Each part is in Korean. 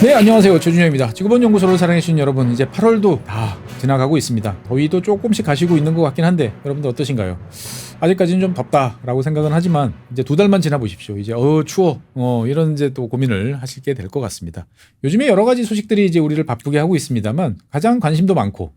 네, 안녕하세요. 최준영입니다. 지구본 연구소를 사랑해주신 여러분, 이제 8월도 다 지나가고 있습니다. 더위도 조금씩 가시고 있는 것 같긴 한데 여러분들 어떠신가요? 아직까지는 좀 덥다라고 생각은 하지만 이제 2달만 지나보십시오. 이제 추워 이런 이제 또 고민을 하시게 될 것 같습니다. 요즘에 여러 가지 소식들이 이제 우리를 바쁘게 하고 있습니다만 가장 관심도 많고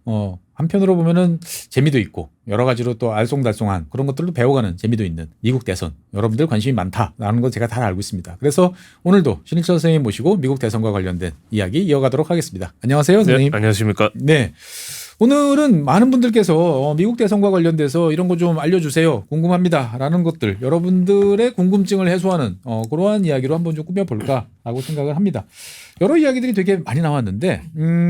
한편으로 보면은 재미도 있고 여러 가지로 또 알쏭달쏭한 그런 것들도 배워가는 재미도 있는 미국 대선, 여러분들 관심이 많다라는 거 제가 다 알고 있습니다. 그래서 오늘도 신일철 선생님 모시고 미국 대선과 관련된 이야기 이어가도록 하겠습니다. 안녕하세요, 선생님. 네, 안녕하십니까. 네. 오늘은 많은 분들께서 미국 대선과 관련돼서 이런 거 좀 알려주세요. 궁금합니다. 라는 것들, 여러분들의 궁금증을 해소하는 그러한 이야기로 한번 좀 꾸며볼까라고 생각을 합니다. 여러 이야기들이 되게 많이 나왔는데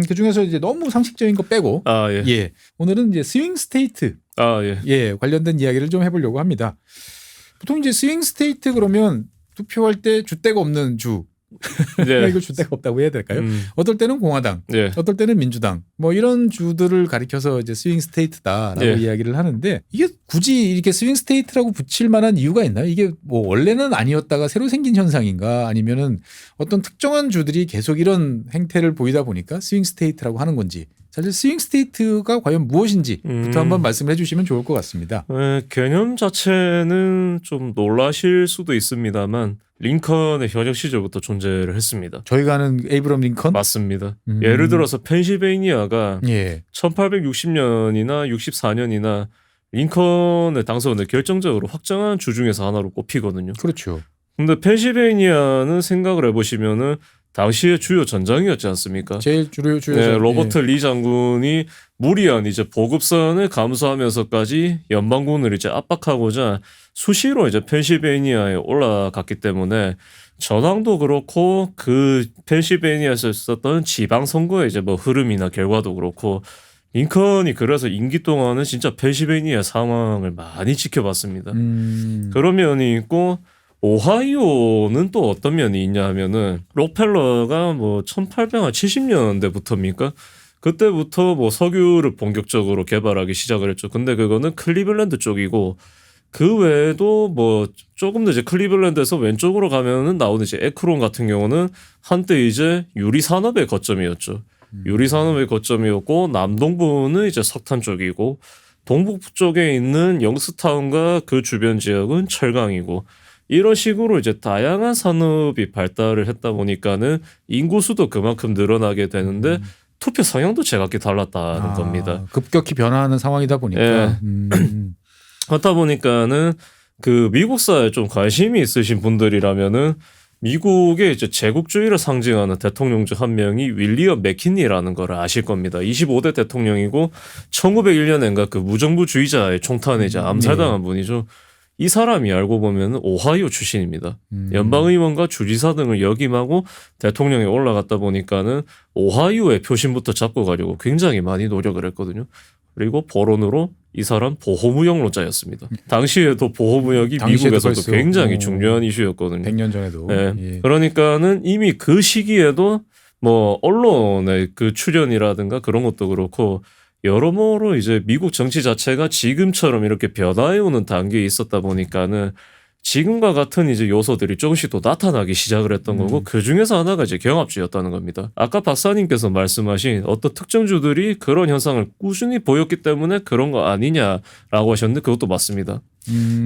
그중에서 이제 너무 상식적인 거 빼고 예. 오늘은 이제 스윙 스테이트 관련된 이야기를 좀 해보려고 합니다. 보통 이제 스윙 스테이트 그러면 투표할 때 줏대가 없는 주 네. 이걸 줏대가 없다고 해야 될까요? 어떨 때는 공화당, 어떨 때는 민주당, 뭐 이런 주들을 가리켜서 이제 스윙 스테이트다라고 이야기를 하는데 이게 굳이 이렇게 스윙 스테이트라고 붙일 만한 이유가 있나요? 이게 뭐 원래는 아니었다가 새로 생긴 현상인가 아니면은 어떤 특정한 주들이 계속 이런 행태를 보이다 보니까 스윙 스테이트라고 하는 건지 사실 스윙 스테이트가 과연 무엇인지부터 한번 말씀을 해주시면 좋을 것 같습니다. 개념 자체는 좀 놀라실 수도 있습니다만 링컨의 현역 시절부터 존재를 했습니다. 저희가 아는 에이브럼 링컨? 맞습니다. 예를 들어서 펜실베이니아가 1860년이나 64년이나 링컨의 당선을 결정적으로 확정한 주 중에서 하나로 꼽히거든요. 그렇죠. 근데 펜실베이니아는 생각을 해보시면은 당시의 주요 전장이었지 않습니까? 제일 주요 로버트 리 장군이 무리한 이제 보급선을 감수하면서까지 연방군을 이제 압박하고자 수시로 이제 펜실베이니아에 올라갔기 때문에 전황도 그렇고 그 펜실베이니아에서 있었던 지방 선거의 이제 뭐 흐름이나 결과도 그렇고 링컨이 그래서 임기 동안은 진짜 펜실베이니아 상황을 많이 지켜봤습니다. 그런 면이 있고. 오하이오는 또 어떤 면이 있냐 하면은 록펠러가 뭐 1870년대부터입니까? 그때부터 뭐 석유를 본격적으로 개발하기 시작을 했죠. 근데 그거는 클리블랜드 쪽이고 그 외에도 뭐 조금 더 이제 클리블랜드에서 왼쪽으로 가면은 나오는 이제 에크론 같은 경우는 한때 이제 유리 산업의 거점이었죠. 유리 산업의 거점이었고 남동부는 이제 석탄 쪽이고 동북부 쪽에 있는 영스타운과 그 주변 지역은 철강이고 이런 식으로 이제 다양한 산업이 발달을 했다 보니까는 인구 수도 그만큼 늘어나게 되는데 투표 성향도 제각기 달랐다는 겁니다. 급격히 변화하는 상황이다 보니까. 그렇다 보니까는 그 미국사에 좀 관심이 있으신 분들이라면은 미국의 이제 제국주의를 상징하는 대통령 중 한 명이 윌리엄 맥킨리라는 걸 아실 겁니다. 25대 대통령이고 1901년엔가 그 무정부주의자의 총탄에 이제 암살당한 분이죠. 이 사람이 알고 보면 오하이오 출신입니다. 연방의원과 주지사 등을 역임하고 대통령에 올라갔다 보니까는 오하이오의 표심부터 잡고 가려고 굉장히 많이 노력을 했거든요. 그리고 포론으로 이 사람 보호무역론자였습니다. 당시에도 보호무역이 미국에서도 굉장히 중요한 이슈였거든요. 100년 전에도. 그러니까는 이미 그 시기에도 뭐 언론의 그 출연이라든가 그런 것도 그렇고 여러모로 이제 미국 정치 자체가 지금처럼 이렇게 변화해오는 단계에 있었다 보니까는 지금과 같은 이제 요소들이 조금씩 또 나타나기 시작을 했던 거고 그 중에서 하나가 이제 경합주였다는 겁니다. 아까 박사님께서 말씀하신 어떤 특정 주들이 그런 현상을 꾸준히 보였기 때문에 그런 거 아니냐라고 하셨는데 그것도 맞습니다.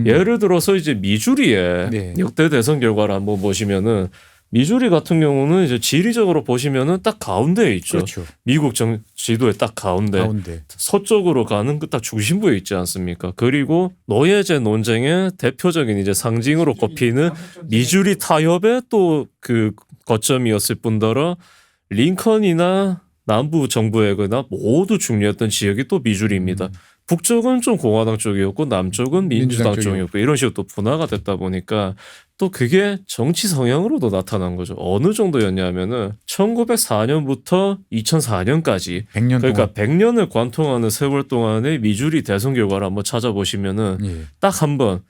예를 들어서 이제 미주리의 역대 대선 결과를 한번 보시면은 미주리 같은 경우는 이제 지리적으로 보시면은 딱 가운데에 있죠. 그렇죠. 미국 지도의 딱 가운데. 서쪽으로 가는 그 딱 중심부에 있지 않습니까? 그리고 노예제 논쟁의 대표적인 이제 상징으로 꼽히는 미주리 타협의 또 그 거점이었을 뿐더러 링컨이나 남부 정부에거나 모두 중요했던 지역이 또 미주리입니다. 북쪽은 좀 공화당 쪽이었고 남쪽은 민주당 쪽이었고 이런 식으로 또 분화가 됐다 보니까 또 그게 정치 성향으로도 나타난 거죠. 어느 정도였냐면은 1904년부터 2004년까지 100년 그러니까 동안. 100년을 관통하는 세월 동안의 미주리 대선 결과를 한번 찾아보시면은 딱 한 번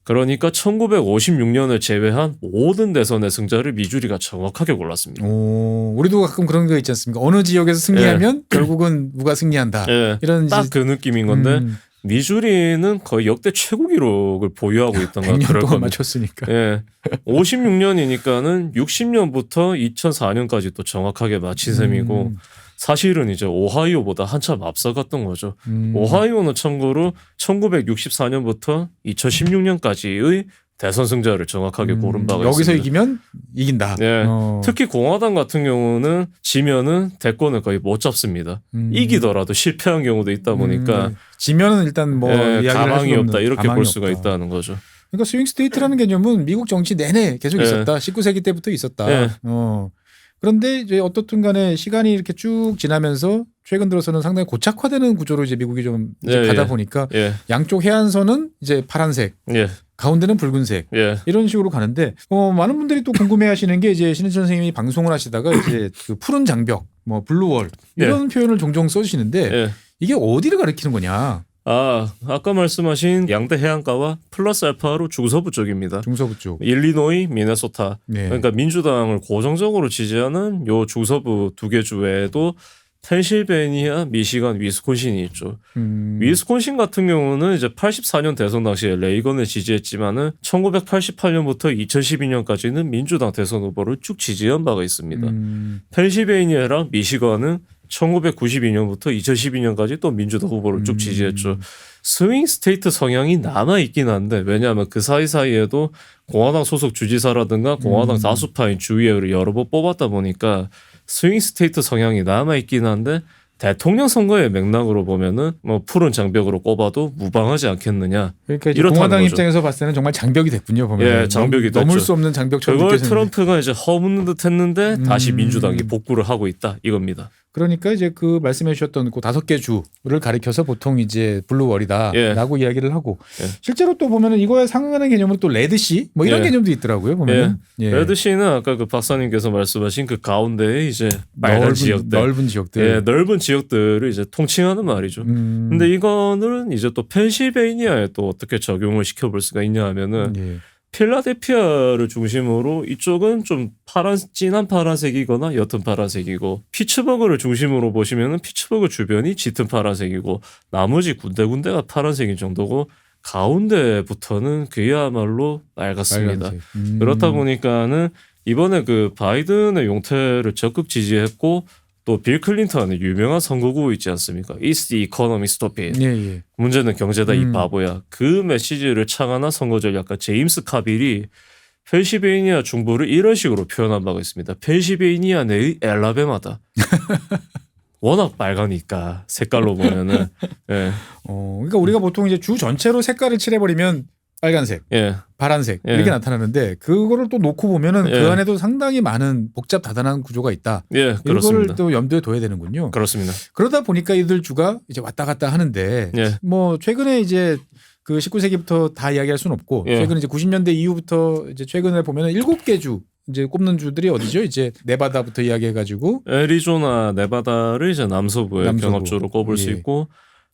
그러니까 1956년을 제외한 모든 대선의 승자를 미주리가 정확하게 골랐습니다. 우리도 가끔 그런 거 있지 않습니까? 어느 지역에서 승리하면 결국은 누가 승리한다. 이런 딱 그 느낌인 건데 미주리는 거의 역대 최고 기록을 보유하고 있던 것 100년 그럴 동안 겁니다. 맞췄으니까. 예. 56년이니까는 60년부터 2004년까지 또 정확하게 맞힌 셈이고 사실은 이제 오하이오보다 한참 앞서갔던 거죠. 오하이오는 참고로 1964년부터 2016년까지의 대선 승자를 정확하게 고른 바가 여기서 있습니다. 이기면 이긴다. 예. 특히 공화당 같은 경우는 지면은 대권을 거의 못 잡습니다. 이기더라도 실패한 경우도 있다 보니까 지면은 일단 뭐 예, 이야기를 할 가망이 수는 없다 없는, 이렇게 가망이 볼 수가 없다. 있다는 거죠. 그러니까 스윙 스테이트라는 개념은 미국 정치 내내 계속 예. 있었다. 19세기 때부터 있었다. 예. 그런데 이제 어떻든 간에 시간이 이렇게 쭉 지나면서 최근 들어서는 상당히 고착화되는 구조로 이제 미국이 좀 이제 예, 가다 예. 보니까 예. 양쪽 해안선은 이제 파란색, 예. 가운데는 붉은색 예. 이런 식으로 가는데 많은 분들이 또 궁금해하시는 게 이제 신은철 선생님이 방송을 하시다가 이제 그 푸른 장벽, 뭐 블루월 이런 표현을 종종 써주시는데 예. 이게 어디를 가리키는 거냐? 아까 말씀하신 양대 해안가와 플러스 알파로 중서부 쪽입니다. 중서부 쪽. 일리노이, 미네소타. 네. 그러니까 민주당을 고정적으로 지지하는 요 중서부 두 개 주 외에도 펜실베니아, 미시간, 위스콘신이 있죠. 위스콘신 같은 경우는 이제 84년 대선 당시에 레이건을 지지했지만은 1988년부터 2012년까지는 민주당 대선 후보를 쭉 지지한 바가 있습니다. 펜실베니아랑 미시간은 1992년부터 2012년까지 또 민주당 후보를 쭉 지지했죠. 스윙 스테이트 성향이 남아있긴 한데 왜냐하면 그 사이사이에도 공화당 소속 주지사라든가 공화당 다수파인 주의회를 여러 번 뽑았다 보니까 스윙 스테이트 성향이 남아있긴 한데 대통령 선거의 맥락으로 보면은 뭐 푸른 장벽으로 꼽아도 무방하지 않겠느냐. 그러니까 이제 이렇다는 공화당 거죠. 입장에서 봤을 때는 정말 장벽이 됐군요. 보면 예, 장벽이 넘을 됐죠. 수 없는 장벽처럼 그걸 느껴지는데. 트럼프가 이제 허무는 듯했는데 다시 민주당이 복구를 하고 있다 이겁니다. 그러니까 이제 그 말씀해 주셨던 그 5개 주를 가리켜서 보통 이제 블루월이다라고 이야기를 하고 예. 실제로 또 보면은 이거에 상응하는 개념은 또 레드시 뭐 이런 예. 개념도 있더라고요. 보면은 예. 레드시는 아까 그 박사님께서 말씀하신 그 가운데에 이제 빨간 지역들, 넓은 지역들. 예, 넓은 지역들을 이제 통칭하는 말이죠. 근데 이거는 이제 또 펜실베이니아에 또 어떻게 적용을 시켜볼 수가 있냐 하면은 예. 필라델피아를 중심으로 이쪽은 좀 진한 파란색이거나 옅은 파란색이고 피츠버그를 중심으로 보시면은 피츠버그 주변이 짙은 파란색이고 나머지 군데군데가 파란색인 정도고 가운데부터는 그야말로 빨갛습니다. 빨간색. 그렇다 보니까는 이번에 그 바이든의 용태를 적극 지지했고 또 빌 클린턴의 유명한 선거구 있지 않습니까? It's the economy stupid. 예, 예. 문제는 경제다 이 바보야. 그 메시지를 창안한 선거 전략가 제임스 카빌이 펜실베이니아 중부를 이런 식으로 표현한 바가 있습니다. 펜실베이니아 내의 엘라베마다. 워낙 빨가니까 색깔로 보면은. 예. 그러니까 우리가 보통 이제 주 전체로 색깔을 칠해버리면 빨간색, 예. 파란색 예. 이렇게 나타나는데 그거를 또 놓고 보면은 예. 그 안에도 상당히 많은 복잡 다단한 구조가 있다. 예, 이거를 그렇습니다. 또 염두에 둬야 되는군요. 그렇습니다. 그러다 보니까 이들 주가 이제 왔다 갔다 하는데 예. 뭐 최근에 이제 그 19세기부터 다 이야기할 수는 없고 예. 최근 이제 90년대 이후부터 이제 최근에 보면은 7개 주 이제 꼽는 주들이 어디죠? 이제 네바다부터 이야기해가지고 애리조나, 네바다를 이제 남서부의 남서부. 경합주로 꼽을 수 예. 있고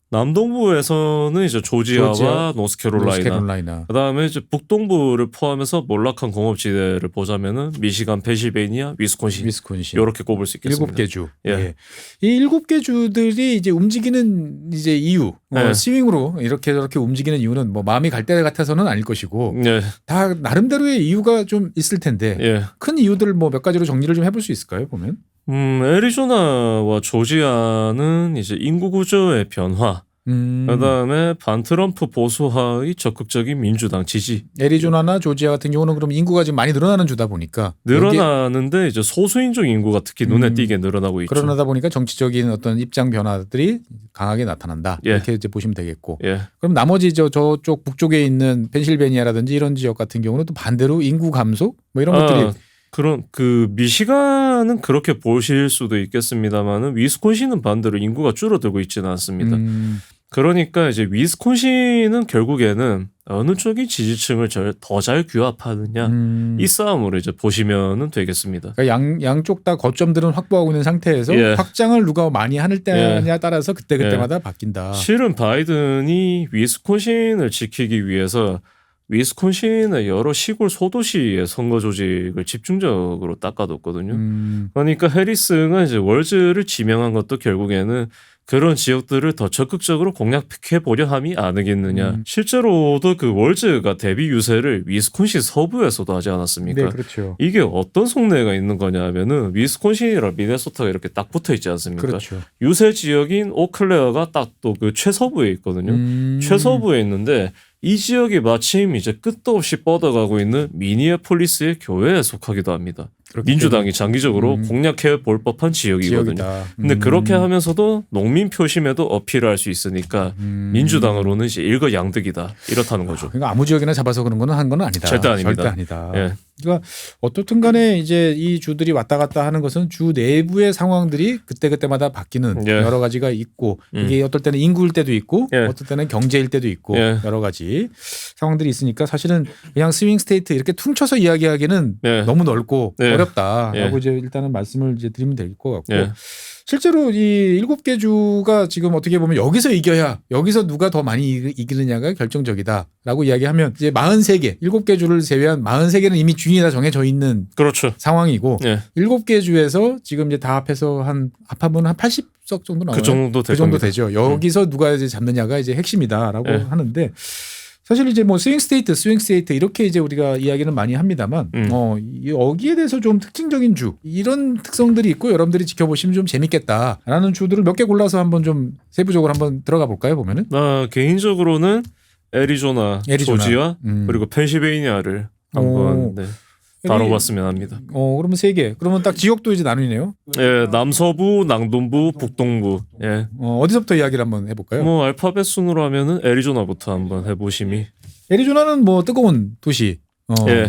남동부에서는 이제 조지아와 조지아, 노스캐롤라이나. 노스캐롤라이나. 그다음에 이제 북동부를 포함해서 몰락한 공업지대를 보자면은 미시간, 펜실베이니아, 위스콘신 이렇게 꼽을 수 있겠습니다. 7개 주. 예. 예. 이 7개 주들이 이제 움직이는 이제 이유, 예. 스윙으로 이렇게 저렇게 움직이는 이유는 뭐 마음이 갈 때 같아서는 아닐 것이고 예, 다 나름대로의 이유가 좀 있을 텐데 예. 큰 이유들을 뭐 몇 가지로 정리를 좀 해볼 수 있을까요? 보면. 애리조나와 조지아는 이제 인구 구조의 변화, 그다음에 반트럼프 보수화의 적극적인 민주당 지지 애리조나나 조지아 같은 경우는 그럼 인구가 지금 많이 늘어나는 주다 보니까 늘어나는데 이제 소수인종 인구가 특히 눈에 띄게 늘어나고 있죠. 그러다 보니까 정치적인 어떤 입장 변화들이 강하게 나타난다. 예. 이렇게 이제 보시면 되겠고. 예, 그럼 나머지 저쪽 북쪽에 있는 펜실베니아라든지 이런 지역 같은 경우는 또 반대로 인구 감소 뭐 이런 것들이 그런 그 미시간은 그렇게 보실 수도 있겠습니다만은 위스콘신은 반대로 인구가 줄어들고 있지는 않습니다. 그러니까 이제 위스콘신은 결국에는 어느 쪽이 지지층을 더 잘 규합하느냐 이 싸움으로 이제 보시면은 되겠습니다. 그러니까 양쪽 다 거점들은 확보하고 있는 상태에서 예. 확장을 누가 많이 하는 때냐에 따라서 그때마다 예. 바뀐다. 실은 바이든이 위스콘신을 지키기 위해서 위스콘신의 여러 시골 소도시의 선거 조직을 집중적으로 닦아뒀거든요. 그러니까 해리스가 이제 월즈를 지명한 것도 결국에는 그런 지역들을 더 적극적으로 공략해 보려 함이 아니겠느냐. 실제로도 그 월즈가 데뷔 유세를 위스콘신 서부에서도 하지 않았습니까? 네, 그렇죠. 이게 어떤 속내가 있는 거냐 하면은 위스콘신이랑 미네소타가 이렇게 딱 붙어 있지 않습니까? 그렇죠. 유세 지역인 오클레어가 딱 또 그 최서부에 있거든요. 최서부에 있는데 이 지역이 마침 이제 끝도 없이 뻗어가고 있는 미니애폴리스의 교회에 속하기도 합니다. 민주당이 장기적으로 공략해 볼 법한 지역이거든요. 지역이다. 근데 그렇게 하면서도 농민 표심에도 어필을 할 수 있으니까 민주당으로는 이제 일거양득이다. 이렇다는 거죠. 그러니까 아무 지역이나 잡아서 그런 거는 한 건 아니다. 절대 아닙니다. 절대 아니다. 예. 그러니까 어떻든 간에 이제 이 주들이 왔다 갔다 하는 것은 주 내부의 상황들이 그때그때마다 바뀌는 예. 여러 가지가 있고 이게 어떨 때는 인구일 때도 있고 예. 어떨 때는 경제일 때도 있고 예. 여러 가지 상황들이 있으니까 사실은 그냥 스윙 스테이트 이렇게 퉁쳐서 이야기하기는 예. 너무 넓고 예. 어렵다라고 예. 이제 일단은 말씀을 이제 드리면 될 것 같고 예. 실제로 이 7개 주가 지금 어떻게 보면 여기서 이겨야 여기서 누가 더 많이 이기느냐가 결정적이다라고 이야기하면 이제 43개, 7개 주를 제외한 43개는 이미 주인이 다 정해져 있는 그렇죠. 상황이고 예. 7개 주에서 지금 이제 다 합해서 합하면 한 80석 정도 나와요. 그 정도 될 그 정도 겁니다. 되죠. 여기서 누가 이제 잡느냐가 이제 핵심이다라고 예. 하는데 사실 이제 뭐 스윙 스테이트 이렇게 이제 우리가 이야기는 많이 합니다만 여기에 대해서 좀 특징적인 주 이런 특성들이 있고 여러분들이 지켜보시면 좀 재밌겠다라는 주들을 몇 개 골라서 한번 좀 세부적으로 한번 들어가 볼까요? 보면은 나 개인적으로는 애리조나, 조지아 그리고 펜실베이니아를 한번 네, 다뤄봤으면 합니다. 그러면 3개. 그러면 딱 지역도 이제 나누네요. 예, 남서부, 남동부, 북동부. 예. 어디서부터 이야기를 한번 해볼까요? 뭐 알파벳 순으로 하면은 애리조나부터 한번 해보심이. 애리조나는 뭐 뜨거운 도시. 예.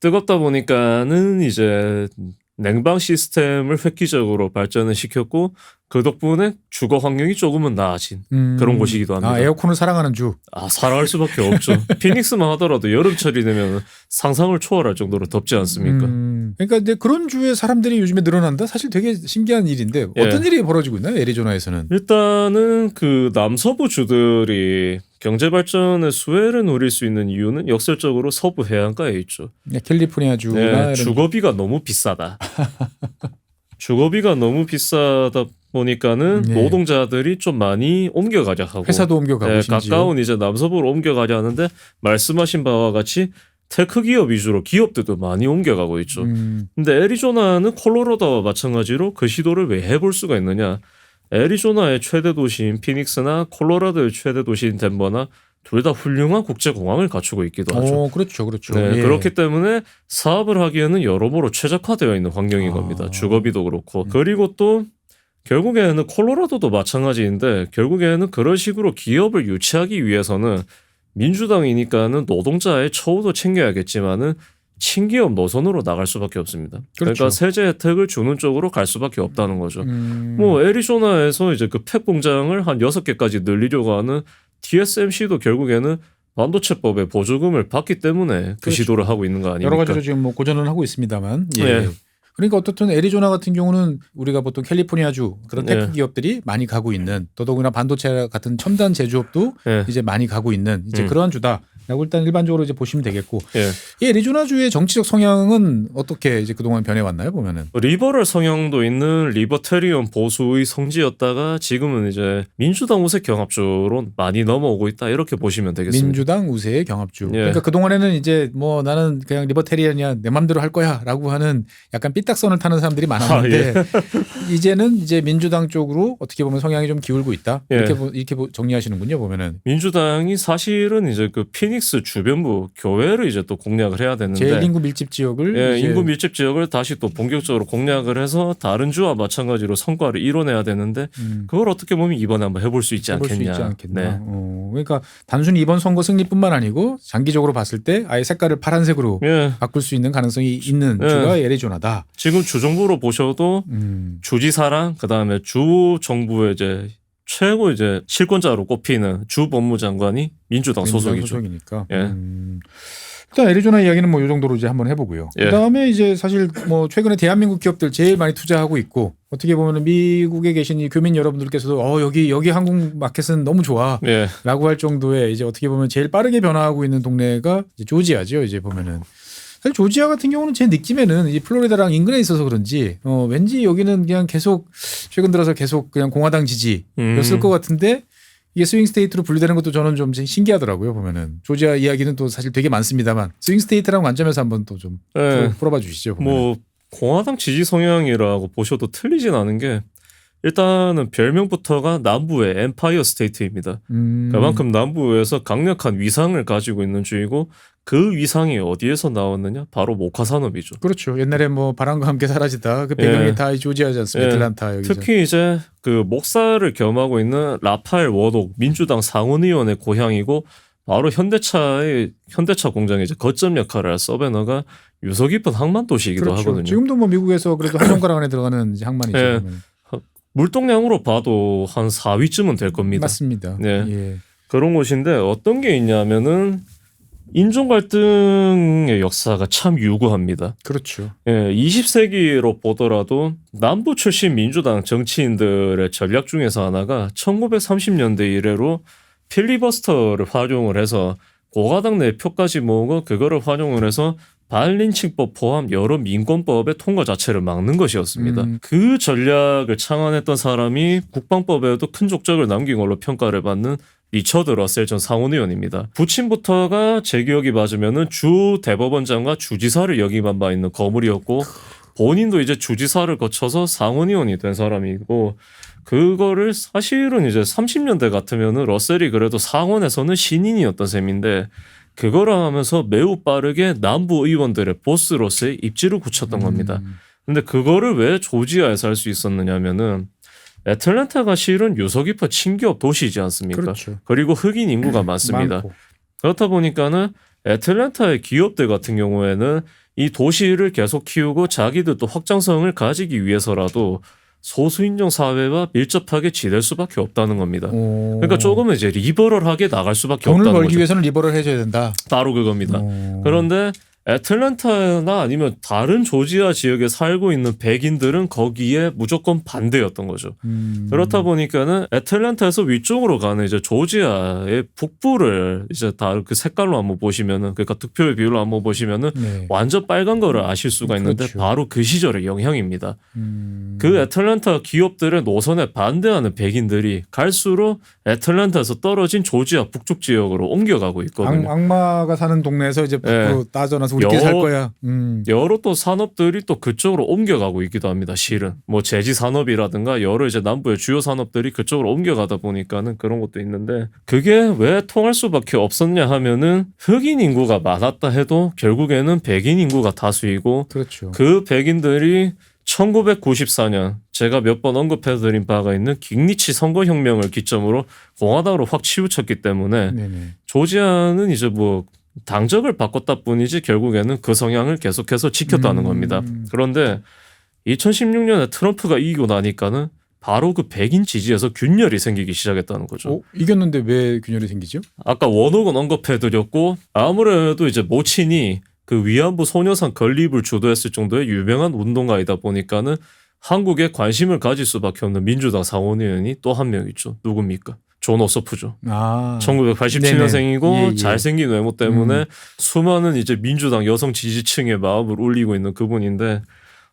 뜨겁다 보니까는 이제 냉방 시스템을 획기적으로 발전을 시켰고 그 덕분에 주거 환경이 조금은 나아진 그런 곳이기도 합니다. 아, 에어컨을 사랑하는 주. 사랑할 수밖에 없죠. 피닉스만 하더라도 여름철이 되면 상상을 초월할 정도로 덥지 않습니까? 그러니까 근데 그런 주에 사람들이 요즘에 늘어난다. 사실 되게 신기한 일인데 예. 어떤 일이 벌어지고 있나요? 애리조나에서는. 일단은 그 남서부 주들이 경제 발전의 수혜를 누릴 수 있는 이유는 역설적으로 서부 해안가에 있죠. 캘리포니아 주나 네, 이런 주거비가 너무 비싸다. 주거비가 너무 비싸다 보니까는 네. 노동자들이 좀 많이 옮겨가려 하고 회사도 옮겨가고 네, 심지어. 가까운 이제 남서부로 옮겨가려 하는데 말씀하신 바와 같이 테크 기업 위주로 기업들도 많이 옮겨가고 있죠. 근데 애리조나는 콜로라도와 마찬가지로 그 시도를 왜 해볼 수가 있느냐? 애리조나의 최대 도시인 피닉스나 콜로라도의 최대 도시인 덴버나 둘 다 훌륭한 국제공항을 갖추고 있기도 하죠. 그렇죠, 그렇죠. 네, 예. 그렇기 때문에 사업을 하기에는 여러모로 최적화되어 있는 환경인 겁니다. 주거비도 그렇고. 그리고 또 결국에는 콜로라도도 마찬가지인데 결국에는 그런 식으로 기업을 유치하기 위해서는 민주당이니까는 노동자의 처우도 챙겨야겠지만은 친기업 노선으로 나갈 수밖에 없습니다. 그렇죠. 그러니까 세제 혜택을 주는 쪽으로 갈 수밖에 없다는 거죠. 뭐 애리조나에서 이제 그 팩 공장을 한 6개까지 늘리려고 하는 TSMC도 결국에는 반도체법의 보조금을 받기 때문에 그 그렇죠. 시도를 하고 있는 거 아닙니까? 여러 가지로 지금 뭐 고전은 하고 있습니다만. 예. 네. 그러니까 어떻든 애리조나 같은 경우는 우리가 보통 캘리포니아주 그런 테크 네. 기업들이 많이 가고 있는 더더군다나 반도체 같은 첨단 제조업도 네. 이제 많이 가고 있는 이제 그러한 주다라고 일단 일반적으로 이제 보시면 되겠고 예. 이 애리조나주의 정치적 성향은 어떻게 이제 그동안 변해왔나요 보면은? 리버럴 성향도 있는 리버테리언 보수의 성지였다가 지금은 이제 민주당 우세 경합주로 많이 넘어오고 있다 이렇게 보시면 되겠습니다. 민주당 우세의 경합주. 예. 그러니까 그 동안에는 이제 뭐 나는 그냥 리버테리언이야 내 맘대로 할 거야라고 하는 약간 삐딱선을 타는 사람들이 많았는데 이제는 이제 민주당 쪽으로 어떻게 보면 성향이 좀 기울고 있다 예. 이렇게 정리하시는군요 보면은. 민주당이 사실은 이제 그 피닉스 주변부 교회를 이제 또 공략을 해야 되는데 제일 인구 밀집 지역을 예, 이제 인구 밀집 지역을 다시 또 본격적으로 공략을 해서 다른 주와 마찬가지로 성과를 이뤄내야 되는데 그걸 어떻게 보면 이번에 한번 해볼 수 있지 해볼 수 않겠냐. 있지 않겠나. 네. 그러니까 단순히 이번 선거 승리뿐만 아니고 장기적으로 봤을 때 아예 색깔을 파란색으로 예, 바꿀 수 있는 가능성이 있는 예. 주가 애리조나다. 지금 주정부로 보셔도 주지사랑 그다음에 주 정부의 이제 최고 이제 실권자로 꼽히는 주 법무장관이 민주당 소속이죠. 소속이니까. 예. 일단 애리조나 이야기는 뭐 이 정도로 이제 한번 해보고요. 예. 그다음에 이제 사실 뭐 최근에 대한민국 기업들 제일 많이 투자하고 있고 어떻게 보면 미국에 계신 이 교민 여러분들께서도 여기 한국 마켓은 너무 좋아. 예. 라고 할 정도의 이제 어떻게 보면 제일 빠르게 변화하고 있는 동네가 이제 조지아죠. 이제 보면은 사실 조지아 같은 경우는 제 느낌에는 이 플로리다랑 인근에 있어서 그런지 왠지 여기는 그냥 계속 최근 들어서 계속 그냥 공화당 지지였을 것 같은데 이게 스윙 스테이트로 분류되는 것도 저는 좀 신기하더라고요. 보면은 조지아 이야기는 또 사실 되게 많습니다만 스윙 스테이트랑 관점에서 한번 또 좀 풀어봐 주시죠. 보면은. 뭐 공화당 지지 성향이라고 보셔도 틀리진 않은 게 일단은 별명부터가 남부의 엠파이어 스테이트입니다. 그만큼 남부에서 강력한 위상을 가지고 있는 주이고 그 위상이 어디에서 나왔느냐? 바로 목화 산업이죠. 그렇죠. 옛날에 뭐 바람과 함께 사라지다 그 배경이 예. 다 조지아지 않습니까? 예. 애틀란타 여기서. 특히 이제 그 목사를 겸하고 있는 라파엘 워독 민주당 상원의원의 고향이고 바로 현대차 공장의 이제 거점 역할을 할 서베너가 유서 깊은 항만 도시이기도 그렇죠. 하거든요. 지금도 뭐 미국에서 그래도 한 손가락 안에 들어가는 이제 항만이죠. 예. 보면은. 물동량으로 봐도 한 4위쯤은 될 겁니다. 맞습니다. 네. 예. 그런 곳인데 어떤 게 있냐면은 인종 갈등의 역사가 참 유구합니다. 그렇죠. 예, 20세기로 보더라도 남부 출신 민주당 정치인들의 전략 중에서 하나가 1930년대 이래로 필리버스터를 활용을 해서 고가당 내 표까지 모으고 그거를 활용을 해서 반린칭법 포함 여러 민권법의 통과 자체를 막는 것이었습니다. 그 전략을 창안했던 사람이 국방법에도 큰 족적을 남긴 걸로 평가를 받는 리처드 러셀 전 상원의원입니다. 부친부터가 제 기억이 맞으면은 주 대법원장과 주지사를 역임한 바 있는 거물이었고 본인도 이제 주지사를 거쳐서 상원의원이 된 사람이고 그거를 사실은 이제 30년대 같으면은 러셀이 그래도 상원에서는 신인이었던 셈인데 그거를 하면서 매우 빠르게 남부 의원들의 보스로서의 입지를 굳혔던 겁니다. 근데 그거를 왜 조지아에서 할 수 있었느냐면은 애틀랜타가 실은 유서 깊은 친기업 도시이지 않습니까? 그렇죠. 그리고 흑인 인구가 많습니다. 많고. 그렇다 보니까는 애틀랜타의 기업들 같은 경우에는 이 도시를 계속 키우고 자기들도 확장성을 가지기 위해서라도 소수인종 사회와 밀접하게 지낼 수밖에 없다는 겁니다. 그러니까 조금은 이제 리버럴하게 나갈 수밖에 돈을 없다는 벌기 거죠. 위해서는 리버럴 해줘야 된다. 바로 그겁니다. 그런데 애틀랜타나 아니면 다른 조지아 지역에 살고 있는 백인들은 거기에 무조건 반대였던 거죠. 그렇다 보니까는 애틀랜타에서 위쪽으로 가는 이제 조지아의 북부를 이제 다 그 색깔로 한번 보시면은 그러니까 득표의 비율로 한번 보시면은 네. 완전 빨간 거를 아실 수가 있는데 그렇죠. 바로 그 시절의 영향입니다. 그 애틀랜타 기업들의 노선에 반대하는 백인들이 갈수록 애틀랜타에서 떨어진 조지아 북쪽 지역으로 옮겨가고 있거든요. 악마가 사는 동네에서 이제 밖으로 따져나서 우리끼리 살 거야. 여러 또 산업들이 또 그쪽으로 옮겨가고 있기도 합니다. 실은 뭐 제지 산업이라든가 여러 이제 남부의 주요 산업들이 그쪽으로 옮겨가다 보니까는 그런 것도 있는데 그게 왜 통할 수밖에 없었냐 하면은 흑인 인구가 많았다 해도 결국에는 백인 인구가 다수이고 그렇죠. 그 백인들이 1994년 제가 몇 번 언급해드린 바가 있는 깅리치 선거혁명을 기점으로 공화당으로 확 치우쳤기 때문에 네네. 조지아는 이제 뭐 당적을 바꿨다 뿐이지 결국에는 그 성향을 계속해서 지켰다는 겁니다. 그런데 2016년에 트럼프가 이기고 나니까는 바로 그 백인 지지에서 균열이 생기기 시작했다는 거죠. 이겼는데 왜 균열이 생기죠? 아까 원옥은 언급해드렸고 아무래도 이제 모친이 그 위안부 소녀상 건립을 주도했을 정도의 유명한 운동가이다 보니까는 한국에 관심을 가질 수밖에 없는 민주당 상원의원이 또 한 명 있죠. 누굽니까? 존 오소프죠. 1987년생이고 예, 예. 잘생긴 외모 때문에 수많은 이제 민주당 여성 지지층의 마음을 울리고 있는 그분인데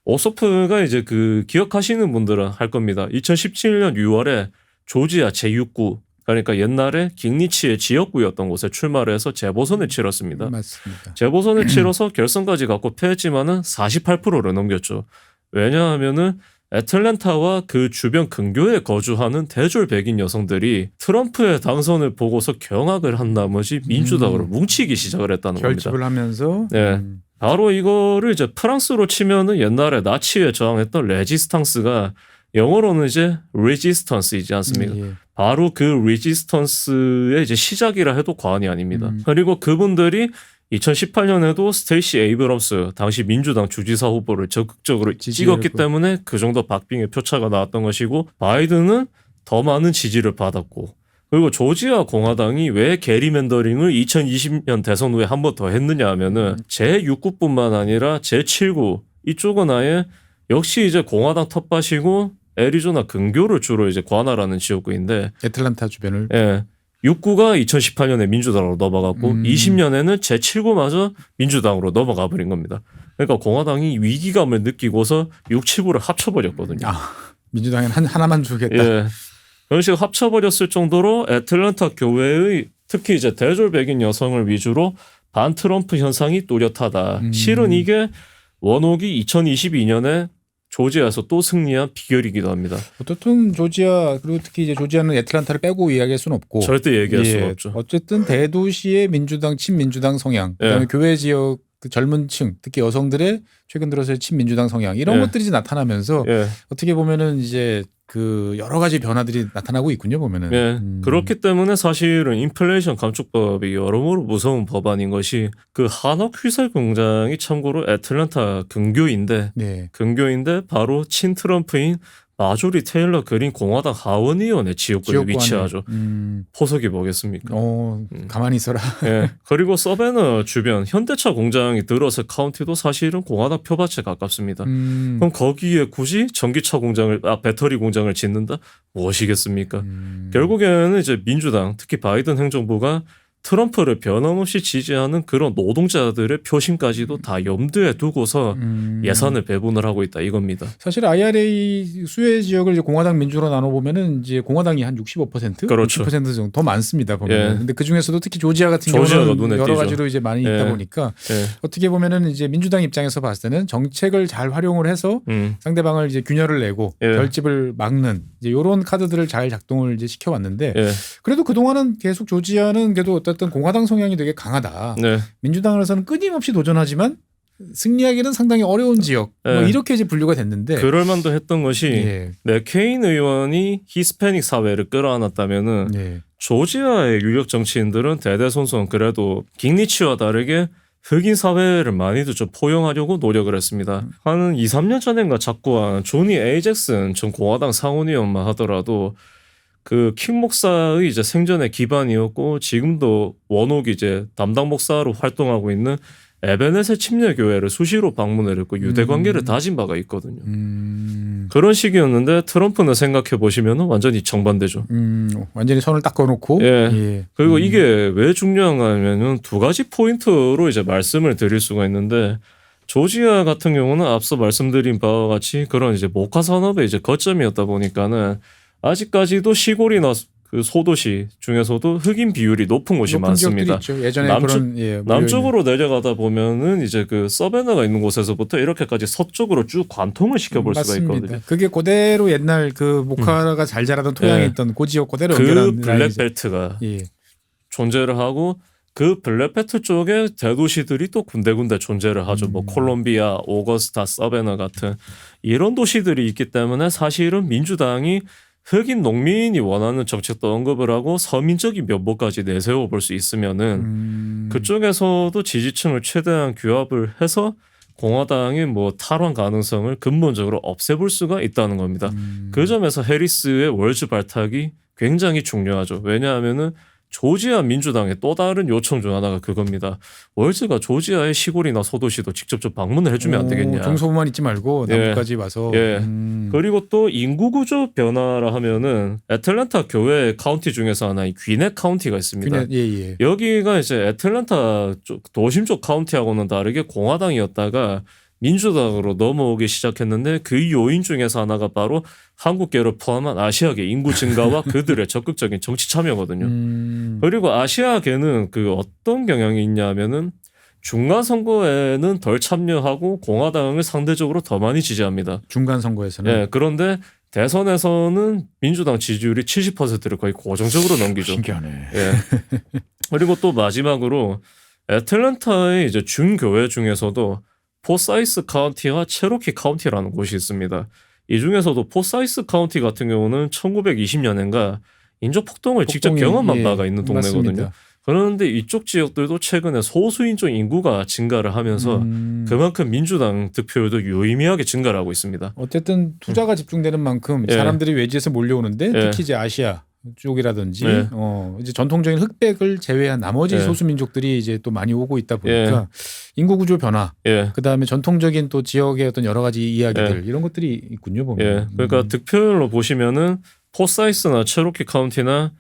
오소프가 이제 그 기억하시는 분들은 할 겁니다. 2017년 6월에 조지아 제6구 그러니까 옛날에 깅리치의 지역구였던 곳에 출마를 해서 재보선을 치렀습니다. 맞습니다. 재보선을 치러서 결선까지 갖고 패했지만은 48%를 넘겼죠. 왜냐하면은 애틀랜타와 그 주변 근교에 거주하는 대졸 백인 여성들이 트럼프의 당선을 보고서 경악을 한 나머지 민주당으로 뭉치기 시작을 했다는 겁니다. 결집을 하면서 네. 바로 이거를 이제 프랑스로 치면은 옛날에 나치에 저항했던 레지스탕스가 영어로는 이제 레지스턴스이지 않습니까? 예. 바로 그 레지스턴스의 이제 시작이라 해도 과언이 아닙니다. 그리고 그분들이 2018년에도 스테이시 에이브럼스 당시 민주당 주지사 후보를 적극적으로 찍었기 때문에 그 정도 박빙의 표차가 나왔던 것이고 바이든은 더 많은 지지를 받았고 그리고 조지아 공화당이 왜 게리 맨더링을 2020년 대선 후에 한 번 더 했느냐 하면은 제6구뿐만 아니라 제7구 이쪽은 아예 역시 이제 공화당 텃밭이고 애리조나 근교를 주로 이제 관할하는 지역구인데 애틀란타 주변을 예. 6구가 2018년에 민주당으로 넘어갔고 20년에는 제7구마저 민주당으로 넘어가 버린 겁니다. 그러니까 공화당이 위기감을 느끼고서 6, 7구를 합쳐버렸거든요. 민주당엔 하나만 주겠다. 예. 그런 식으로 합쳐버렸을 정도로 애틀랜타 교회의 특히 이제 대졸 백인 여성을 위주로 반 트럼프 현상이 뚜렷하다. 실은 이게 원옥이 2022년에 조지아에서 또 승리한 비결이기도 합니다. 어쨌든 조지아 그리고 특히 이제 조지아는 애틀란타를 빼고 이야기할 수는 없고 절대 얘기할 수가 없죠. 어쨌든 대도시의 민주당 친민주당 성향, 그다음에 교외 지역 그 젊은층 특히 여성들의 최근 들어서의 친민주당 성향 이런 것들이 이제 나타나면서 어떻게 보면은 이제 그 여러 가지 변화들이 나타나고 있군요 보면은. 그렇기 때문에 사실은 인플레이션 감축법이 여러모로 무서운 법안인 것이 그 한옥 휘설 공장이 참고로 애틀랜타 근교인데 바로 친트럼프인 마조리 테일러 그린 공화당 하원의원의 지역구에 위치하죠. 포석이 뭐겠습니까? 가만히 있어라. 그리고 서베너 주변 현대차 공장이 들어설 카운티도 사실은 공화당 표밭에 가깝습니다. 그럼 거기에 굳이 전기차 공장을 배터리 공장을 짓는다? 무엇이겠습니까? 결국에는 이제 민주당 특히 바이든 행정부가 트럼프를 변함없이 지지하는 그런 노동자들의 표심까지도 다 염두에 두고서 예산을 배분을 하고 있다 이겁니다. 사실 IRA 수혜 지역을 이제 공화당 민주로 나눠 보면은 이제 공화당이 한 65%, 그렇죠. 60% 정도 더 많습니다 보면. 근데 그 중에서도 특히 조지아 같은 경우는 여러 가지로 이제 많이 있다 보니까 어떻게 보면은 이제 민주당 입장에서 봤을 때는 정책을 잘 활용을 해서 상대방을 이제 균열을 내고 결집을 막는 이제 이런 카드들을 잘 작동을 이제 시켜왔는데 그래도 그 동안은 계속 조지아는 그래도 어떤 공화당 성향이 되게 강하다. 민주당으로서는 끊임없이 도전하지만 승리하기는 상당히 어려운 지역. 뭐 이렇게 이제 분류가 됐는데. 그럴만도 했던 것이 맥케인 의원이 히스패닉 사회를 끌어안았다면은 조지아의 유력 정치인들은 대대손손 그래도 깅리치와 다르게 흑인 사회를 많이도 좀 포용하려고 노력을 했습니다. 한 2, 3년 전인가 잡고한 조니 에이 잭슨 전 공화당 상원의원만 하더라도 그 킹 목사의 이제 생전의 기반이었고 지금도 원옥 이제 담당 목사로 활동하고 있는 에베네세 침례교회를 수시로 방문을 했고 유대 관계를 다진 바가 있거든요. 그런 시기였는데 트럼프는 생각해 보시면 완전히 정반대죠. 완전히 선을 딱 꺼놓고. 그리고 이게 왜 중요한가면은 두 가지 포인트로 이제 말씀을 드릴 수가 있는데 조지아 같은 경우는 앞서 말씀드린 바와 같이 그런 이제 목화 산업의 이제 거점이었다 보니까는 아직까지도 시골이나 그 소도시 중에서도 흑인 비율이 높은 곳이 많습니다. 예전에 남쪽으로 내려가다 보면은 이제 그 서베너가 있는 곳에서부터 이렇게까지 서쪽으로 쭉 관통을 시켜볼 수가 있거든요. 그게 그대로 옛날 그 목화가 잘 자라던 토양에 있던 그 지역 그대로 그 블랙벨트가 존재를 하고 그 블랙벨트 쪽에 대도시들이 또 군데군데 존재를 하죠. 뭐 콜롬비아, 오거스타, 서베너 같은 이런 도시들이 있기 때문에 사실은 민주당이 흑인 농민이 원하는 정책도 언급을 하고 서민적인 면모까지 내세워 볼 수 있으면은 그쪽에서도 지지층을 최대한 규합을 해서 공화당의 뭐 탈환 가능성을 근본적으로 없애볼 수가 있다는 겁니다. 그 점에서 해리스의 월즈 발탁이 굉장히 중요하죠. 왜냐하면은 조지아 민주당의 또 다른 요청 중 하나가 그겁니다. 월즈가 조지아의 시골이나 소도시도 직접 좀 방문을 해주면 안 되겠냐. 중소부만 있지 말고 남부까지 와서. 그리고 또 인구구조 변화라 하면은 애틀랜타 교외 카운티 중에서 하나인 귀넷 카운티가 있습니다. 여기가 이제 애틀랜타 쪽 도심 쪽 카운티하고는 다르게 공화당이었다가 민주당으로 넘어오기 시작했는데 그 요인 중에서 하나가 바로 한국계를 포함한 아시아계 인구 증가와 그들의 적극적인 정치 참여거든요. 그리고 아시아계는 그 어떤 경향이 있냐면은 중간 선거에는 덜 참여하고 공화당을 상대적으로 더 많이 지지합니다. 중간 선거에서는. 그런데 대선에서는 민주당 지지율이 70%를 거의 고정적으로 넘기죠. 신기하네. 그리고 또 마지막으로 애틀랜타의 이제 준교회 중에서도 포사이스 카운티와 체로키 카운티라는 곳이 있습니다. 이 중에서도 포사이스 카운티 같은 경우는 1920년인가 인종 폭동을 직접 경험한 바가 있는 동네거든요. 맞습니다. 그런데 이쪽 지역들도 최근에 소수인종 인구가 증가를 하면서 그만큼 민주당 득표율도 유의미하게 증가를 하고 있습니다. 어쨌든 투자가 집중되는 만큼 사람들이 외지에서 몰려오는데 특히 이제 아시아 쪽이라든지 이제 전통적인 흑백을 제외한 나머지 소수민족들이 이제 또 많이 오고 있다 보니까 인구 구조 변화, 그 다음에 전통적인 또 지역의 어떤 여러 가지 이야기들 이런 것들이 있군요 보면. 그러니까 득표율로 보시면은 포사이스나 체로키 카운티나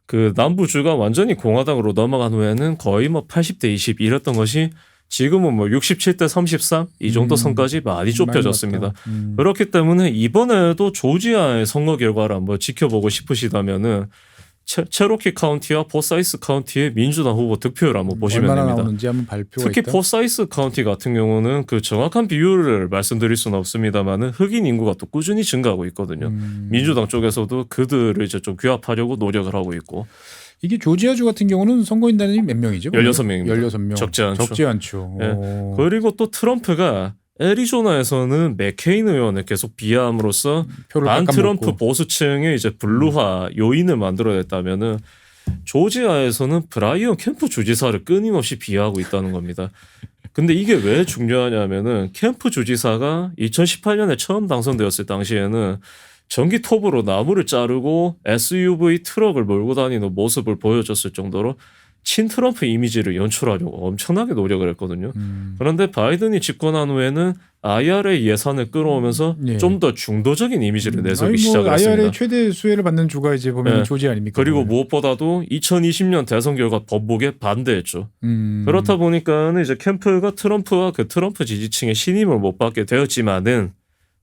그 남부주가 완전히 공화당으로 넘어간 후에는 거의 뭐 80대 20 이랬던 것이 지금은 뭐 67대 33 이 정도 선까지 많이 좁혀졌습니다. 많이 맞다. 그렇기 때문에 이번에도 조지아의 선거 결과를 한번 지켜보고 싶으시다면은 체로키 카운티와 포사이스 카운티의 민주당 후보 득표율 한번 보시면 얼마나 됩니다. 나오는지 한번 발표가 특히 있다. 포사이스 카운티 같은 경우는 그 정확한 비율을 말씀드릴 수는 없습니다만은 흑인 인구가 또 꾸준히 증가하고 있거든요. 민주당 쪽에서도 그들을 이제 좀 규합하려고 노력을 하고 있고. 이게 조지아주 같은 경우는 선거인단이 몇 명이죠? 16명입니다. 16명. 적지 않죠. 적지 않죠. 예. 오. 그리고 또 트럼프가 애리조나에서는 맥케인 의원을 계속 비하함으로써 표를 반 트럼프 깎아먹고. 보수층의 이제 분루화 요인을 만들어냈다면은 조지아에서는 브라이언 캠프 주지사를 끊임없이 비하하고 있다는 겁니다. 근데 이게 왜 중요하냐면은 캠프 주지사가 2018년에 처음 당선되었을 당시에는 전기 톱으로 나무를 자르고 SUV 트럭을 몰고 다니는 모습을 보여줬을 정도로 친트럼프 이미지를 연출하려고 엄청나게 노력을 했거든요. 그런데 바이든이 집권한 후에는 IRA 예산을 끌어오면서 예. 좀 더 중도적인 이미지를 내세우기 아니, 뭐 시작을 했습니다. IRA 최대 수혜를 받는 주가 이제 보면 예. 조지아 아닙니까? 그리고 무엇보다도 2020년 대선 결과 번복에 반대했죠. 그렇다 보니까는 이제 캠프가 트럼프와 그 트럼프 지지층의 신임을 못 받게 되었지만은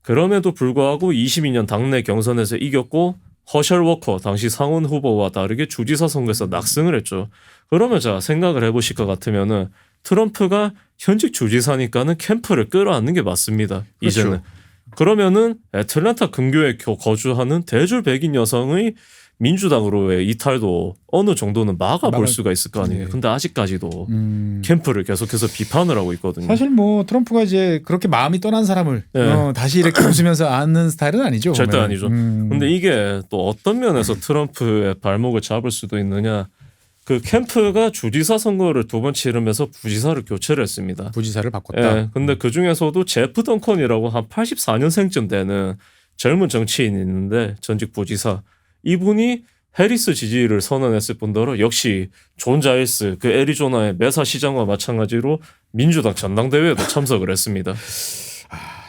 그럼에도 불구하고 22년 당내 경선에서 이겼고 허셜 워커 당시 상원 후보와 다르게 주지사 선거에서 낙승을 했죠. 그러면 자 생각을 해보실 것 같으면은 트럼프가 현직 주지사니까는 캠프를 끌어안는 게 맞습니다. 그렇죠. 이제는. 그러면은 애틀랜타 근교에 거주하는 대졸 백인 여성의 민주당으로의 이탈도 어느 정도는 막아볼 수가 있을 거 아니에요. 네. 근데 아직까지도 캠프를 계속해서 비판을 하고 있거든요. 사실 뭐 트럼프가 이제 그렇게 마음이 떠난 사람을 네. 다시 이렇게 웃으면서 안는 스타일은 아니죠. 절대 보면. 아니죠. 근데 이게 또 어떤 면에서 트럼프의 발목을 잡을 수도 있느냐. 그 캠프가 주지사 선거를 2번 치르면서 부지사를 교체를 했습니다. 부지사를 바꿨다. 예, 근데 그 중에서도 제프 덩컨이라고 한 84년생쯤 되는 젊은 정치인이 있는데 전직 부지사. 이분이 해리스 지지를 선언했을 뿐더러 역시 존 자일스 그 애리조나의 메사 시장과 마찬가지로 민주당 전당대회에도 참석을 했습니다.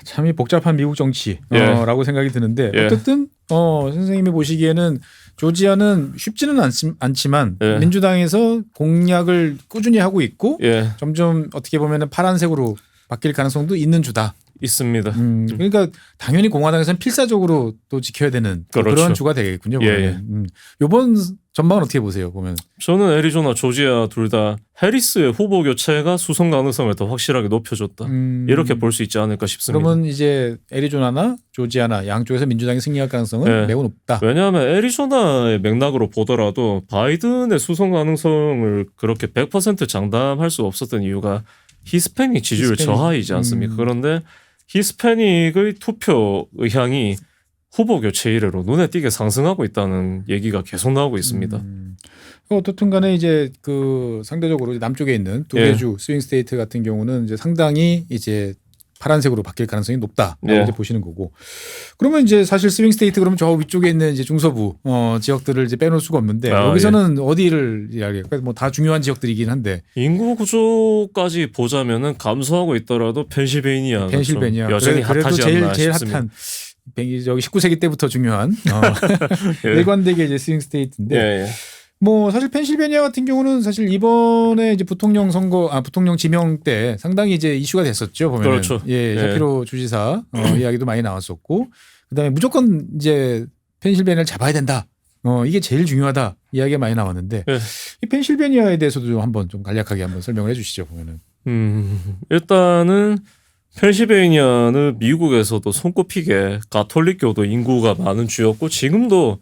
참 이 복잡한 미국 정치라고 생각이 드는데 예. 어쨌든 선생님이 보시기에는 조지아는 쉽지는 않지만 예. 민주당에서 공약을 꾸준히 하고 있고 예, 점점 어떻게 보면 파란색으로 바뀔 가능성도 있는 주다. 있습니다. 그러니까 당연히 공화당에서는 필사적으로 또 지켜야 되는 그렇죠. 그런 주가 되겠군요. 예. 이번 전망은 어떻게 보세요? 보면 저는 애리조나, 조지아 둘 다 해리스의 후보 교체가 수성 가능성을 더 확실하게 높여줬다. 이렇게 볼 수 있지 않을까 싶습니다. 그러면 이제 애리조나나 조지아나 양쪽에서 민주당이 승리할 가능성은 네. 매우 높다. 왜냐하면 애리조나의 맥락으로 보더라도 바이든의 수성 가능성을 그렇게 100% 장담할 수 없었던 이유가 히스패닉 지지율 히스패닉. 저하이지 않습니까? 그런데 히스패닉의 투표 의향이 후보 교체 이래로 눈에 띄게 상승하고 있다는 얘기가 계속 나오고 있습니다. 어떻든 간에 이제 그 상대적으로 남쪽에 있는 두 예. 개 주 스윙 스테이트 같은 경우는 이제 상당히 이제 파란색으로 바뀔 가능성이 높다. 예. 이제 보시는 거고. 그러면 이제 사실 스윙 스테이트 그러면 저 위쪽에 있는 이제 중서부 지역들을 이제 빼놓을 수가 없는데 여기서는 어디를 이야기할까요? 뭐 다 중요한 지역들이긴 한데 인구 구조까지 보자면은 감소하고 있더라도 펜실베이니아가 펜실베니아 좀 여전히 그래도 핫하지 제일 않나 제일 싶습니다. 핫한 저기 19세기 때부터 중요한 예. 일관되게 이제 스윙 스테이트인데 예. 뭐 사실 펜실베니아 같은 경우는 사실 이번에 이제 부통령 부통령 지명 때 상당히 이제 이슈가 됐었죠. 보면 그렇죠. 예, 예. 샤피로 주지사 이야기도 많이 나왔었고 그다음에 무조건 이제 펜실베니아를 잡아야 된다. 이게 제일 중요하다 이야기가 많이 나왔는데 예. 이 펜실베니아에 대해서도 좀 한번 좀 간략하게 한번 설명을 해주시죠. 보면은 일단은 펜실베이니아는 미국에서도 손꼽히게 가톨릭교도 인구가 많은 주였고 지금도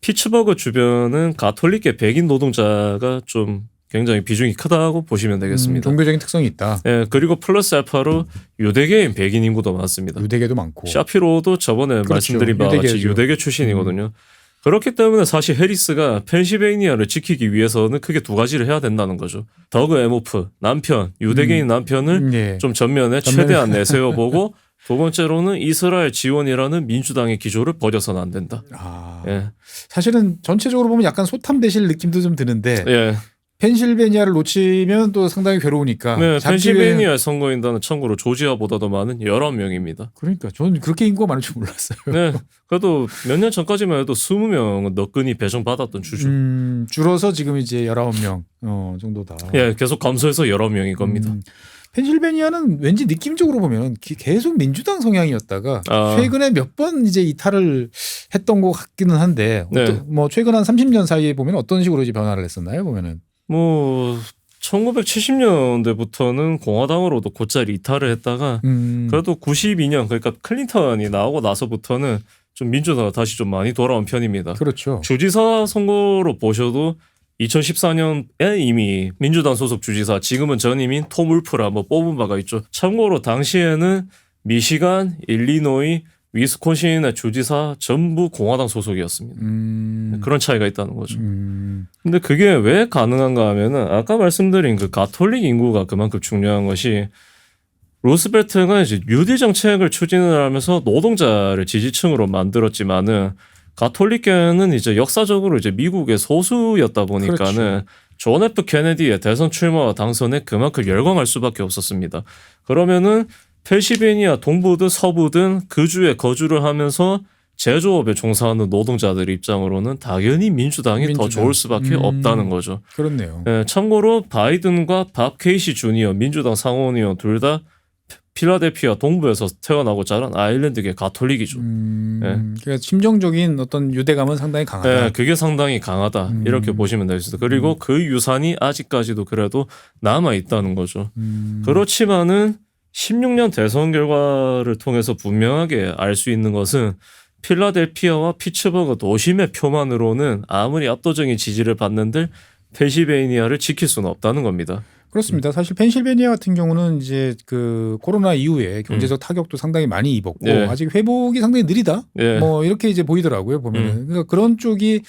피츠버그 주변은 가톨릭계 백인 노동자가 좀 굉장히 비중이 크다고 보시면 되겠습니다. 종교적인 특성이 있다. 예, 그리고 플러스 알파로 유대계인 백인 인구도 많습니다. 유대계도 많고. 샤피로도 저번에 그렇죠. 말씀드린 바와 같이 유대계죠. 유대계 출신이거든요. 그렇기 때문에 사실 해리스가 펜실베이니아를 지키기 위해서는 크게 두 가지를 해야 된다는 거죠. 더그 에모프 남편, 유대계인 남편을 예. 좀 전면에 최대한 내세워보고 두 번째로는 이스라엘 지원이라는 민주당의 기조를 버려서는 안 된다. 아, 예. 사실은 전체적으로 보면 약간 소탐대실 느낌도 좀 드는데 예. 펜실베니아를 놓치면 또 상당히 괴로우니까. 네, 잡기는- 펜실베니아 선거인단은 참고로 조지아보다도 많은 11명입니다. 그러니까 저는 그렇게 인구가 많을 줄 몰랐어요. 네, 그래도 몇 년 전까지만 해도 20명은 너끈히 배정받았던 주죠. 줄어서 지금 이제 19명 정도다. 예, 계속 감소해서 11명인 겁니다. 펜실베니아는 왠지 느낌적으로 보면 계속 민주당 성향이었다가 아. 최근에 몇 번 이제 이탈을 했던 것 같기는 한데 네. 뭐 최근 한 30년 사이에 보면 어떤 식으로 이제 변화를 했었나요? 보면은 뭐 1970년대부터는 공화당으로도 곧잘 이탈을 했다가 그래도 92년 그러니까 클린턴이 나오고 나서부터는 좀 민주당가 다시 좀 많이 돌아온 편입니다. 그렇죠. 주지사 선거로 보셔도 2014년에 이미 민주당 소속 주지사 지금은 전임인 톰 울프를 한번 뽑은 바가 있죠. 참고로 당시에는 미시간, 일리노이, 위스콘신의 주지사 전부 공화당 소속이었습니다. 그런 차이가 있다는 거죠. 근데 그게 왜 가능한가 하면은 아까 말씀드린 그 가톨릭 인구가 그만큼 중요한 것이 루스벨트가 이제 뉴딜 정책을 추진을 하면서 노동자를 지지층으로 만들었지만은 가톨릭계는 이제 역사적으로 이제 미국의 소수였다 보니까는 그렇죠. 존 F 케네디의 대선 출마와 당선에 그만큼 열광할 수밖에 없었습니다. 그러면은 펜실베니아 동부든 서부든 그 주에 거주를 하면서 제조업에 종사하는 노동자들 입장으로는 당연히 민주당이 더 좋을 수밖에 없다는 거죠. 그렇네요. 예, 참고로 바이든과 밥 케이시 주니어 민주당 상원의원 둘 다 필라델피아 동부에서 태어나고 자란 아일랜드계 가톨릭이죠. 그러니까 심정적인 어떤 유대감은 상당히 강하다. 예, 그게 상당히 강하다 이렇게 보시면 되겠습니다. 그리고 그 유산이 아직까지도 그래도 남아 있다는 거죠. 그렇지만은 16년 대선 결과를 통해서 분명하게 알 수 있는 것은 필라델피아와 피츠버그 도심의 표만으로는 아무리 압도적인 지지를 받는들 펜실베니아를 지킬 수는 없다는 겁니다. 그렇습니다. 사실 펜실베니아 같은 경우는 이제 그 코로나 이후에 경제적 타격도 상당히 많이 입었고 네. 아직 회복이 상당히 느리다. 예. 뭐 이렇게 이제 보이더라고요. 보면은 그러니까 그런 쪽이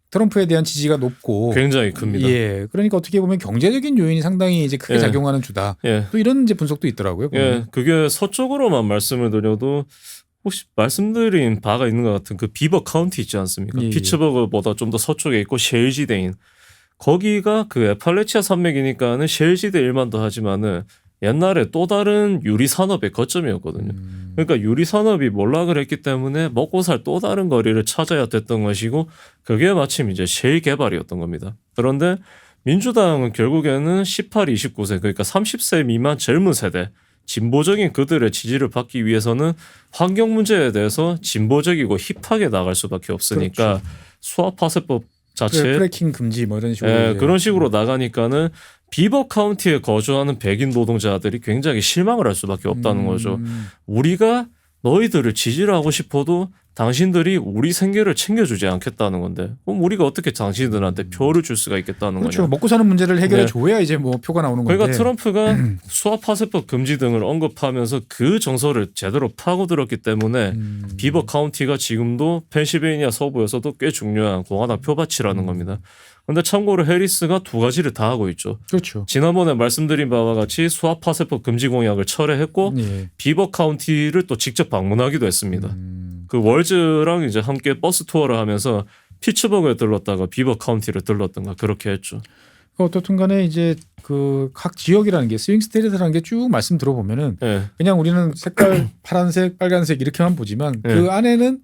트럼프에 대한 지지가 높고 굉장히 큽니다. 예, 그러니까 어떻게 보면 경제적인 요인이 상당히 이제 크게 예. 작용하는 주다. 예. 또 이런 이제 분석도 있더라고요. 예, 보면은. 그게 서쪽으로만 말씀을 드려도 혹시 말씀드린 바가 있는 것 같은 그 비버 카운티 있지 않습니까? 예, 예. 피츠버그보다 좀 더 서쪽에 있고 셰일지대인 거기가 그 에팔레치아 산맥이니까는 셰일지대 일만도 하지만은 옛날에 또 다른 유리 산업의 거점이었거든요. 그러니까 유리 산업이 몰락을 했기 때문에 먹고 살 또 다른 거리를 찾아야 됐던 것이고 그게 마침 이제 셰일 개발이었던 겁니다. 그런데 민주당은 결국에는 18, 29세 그러니까 30세 미만 젊은 세대 진보적인 그들의 지지를 받기 위해서는 환경 문제에 대해서 진보적이고 힙하게 나갈 수밖에 없으니까 그렇죠. 수압파쇄법 자체 프래킹 금지 뭐 이런 식으로 예, 이제. 그런 식으로 나가니까는 비버 카운티에 거주하는 백인 노동자들이 굉장히 실망을 할 수밖에 없다는 거죠. 우리가 너희들을 지지를 하고 싶어도 당신들이 우리 생계를 챙겨주지 않겠다는 건데 그럼 우리가 어떻게 당신들한테 표를 줄 수가 있겠다는 그렇죠. 거냐. 먹고 사는 문제를 해결해 네. 줘야 이제 뭐 표가 나오는 건데. 그러니까 트럼프가 수압파쇄법 금지 등을 언급하면서 그 정서를 제대로 파고들었기 때문에 비버 카운티가 지금도 펜실베니아 서부에서도 꽤 중요한 공화당 표밭이라는 겁니다. 그런데 참고로 해리스가 두 가지를 다 하고 있죠. 그렇죠. 지난번에 말씀드린 바와 같이 수압파쇄법 금지 공약을 철회했고 예. 비버 카운티를 또 직접 방문하기도 했습니다. 그 월즈랑 이제 함께 버스 투어를 하면서 피츠버그에 들렀다가 비버 카운티를 들렀던가 그렇게 했죠. 어떻든 간에 이제 그 각 지역이라는 게 스윙 스테이트라는 게 쭉 말씀 들어보면은 예. 그냥 우리는 색깔 파란색, 빨간색 이렇게만 보지만 예. 그 안에는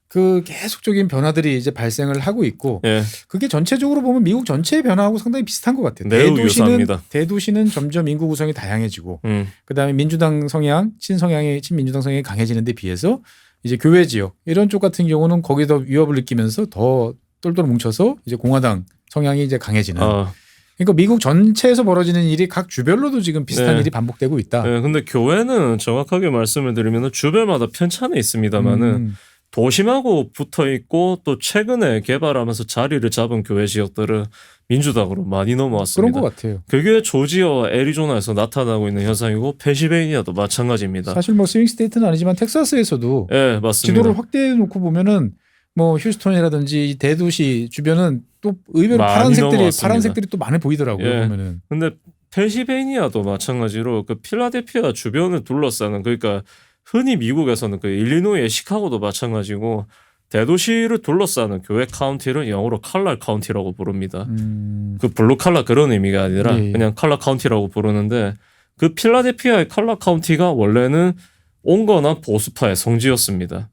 그 계속적인 변화들이 이제 발생을 하고 있고 예. 그게 전체적으로 보면 미국 전체의 변화하고 상당히 비슷한 것 같아요. 매우 유사합니다. 대도시는 점점 인구 구성이 다양해지고 그다음에 민주당 성향, 친민주당 성향이 강해지는 데 비해서 이제 교외 지역 이런 쪽 같은 경우는 거기다 위협을 느끼면서 더 똘똘 뭉쳐서 이제 공화당 성향이 이제 강해지는. 그러니까 미국 전체에서 벌어지는 일이 각 주별로도 지금 비슷한 네. 일이 반복되고 있다. 네, 근데 교회는 정확하게 말씀을 드리면 주별마다 편차는 있습니다만은 도심하고 붙어 있고 또 최근에 개발하면서 자리를 잡은 교회 지역들은 민주당으로 많이 넘어왔습니다. 그런 것 같아요. 그게 조지아와 애리조나에서 나타나고 있는 현상이고 펜실베니아도 마찬가지입니다. 사실 뭐 스윙 스테이트는 아니지만 텍사스에서도 네, 맞습니다. 지도를 확대해 놓고 보면은 뭐 휴스턴이라든지 대도시 주변은 또 의외로 많이 넘어왔습니다. 파란색들이 또 많이 보이더라고요. 예. 보면은. 근데 펜실베니아도 마찬가지로 그 필라델피아 주변을 둘러싸는 그러니까 흔히 미국에서는 그 일리노이의 시카고도 마찬가지고 대도시를 둘러싸는 교회 카운티를 영어로 칼라 카운티라고 부릅니다. 음. 그 블루 칼라 그런 의미가 아니라 예. 그냥 칼라 카운티라고 부르는데 그 필라델피아의 칼라 카운티가 원래는 온건한 보수파의 성지였습니다.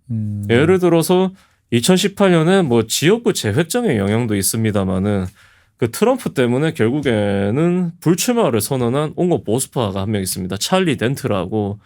예를 들어서 2018년에 뭐 지역구 재획정의 영향도 있습니다만은 그 트럼프 때문에 결국에는 불출마를 선언한 온건 보수파가 한 명 있습니다. 찰리 덴트라고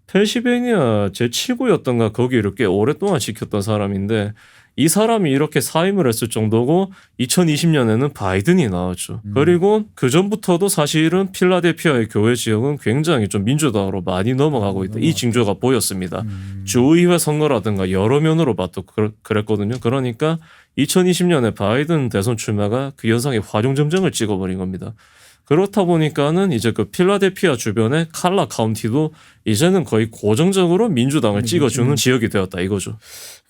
펜실베이니아 제7구였던가 거기를 꽤 오랫동안 지켰던 사람인데 이 사람이 이렇게 사임을 했을 정도고 2020년에는 바이든이 나왔죠. 그리고 그 전부터도 사실은 필라델피아의 교회 지역은 굉장히 좀 민주당으로 많이 넘어가고 있다. 이 징조가 보였습니다. 주의회 선거라든가 여러 면으로 봐도 그랬거든요. 그러니까 2020년에 바이든 대선 출마가 그 현상에 화룡점정을 찍어버린 겁니다. 그렇다 보니까는 이제 그 필라델피아 주변의 칼라 카운티도 이제는 거의 고정적으로 민주당을 찍어주는 지역이 되었다 이거죠.